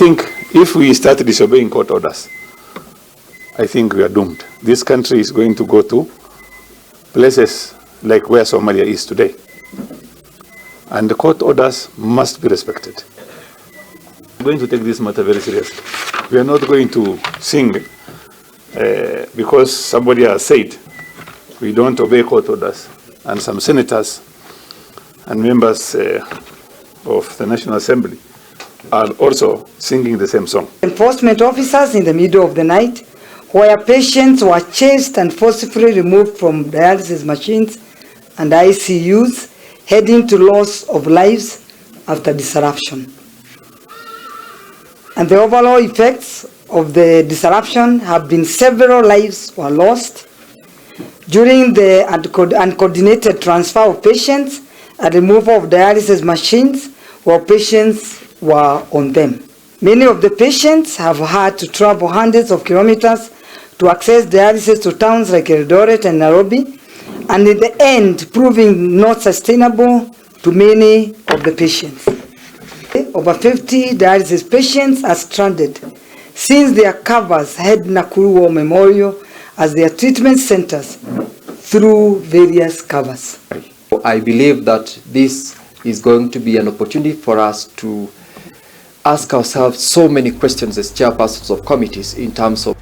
think if we start disobeying court orders, I think we are doomed. This country is going to go to places like where Somalia is today. And the court orders must be respected. We're going to take this matter very seriously. We are not going to sing because somebody has said we don't obey court orders. And some senators and members of the National Assembly are also singing the same song. Enforcement officers in the middle of the night, where patients were chased and forcibly removed from dialysis machines and ICUs, heading to loss of lives after disruption. And the overall effects of the disruption have been several lives were lost during the uncoordinated transfer of patients and removal of dialysis machines while patients were on them. Many of the patients have had to travel hundreds of kilometers to access dialysis to towns like Eldoret and Nairobi, and in the end proving not sustainable to many of the patients. Over 50 dialysis patients are stranded since their covers had Nakuru Memorial as their treatment centers through various covers. I believe that this is going to be an opportunity for us to ask ourselves so many questions as chairpersons of committees in terms of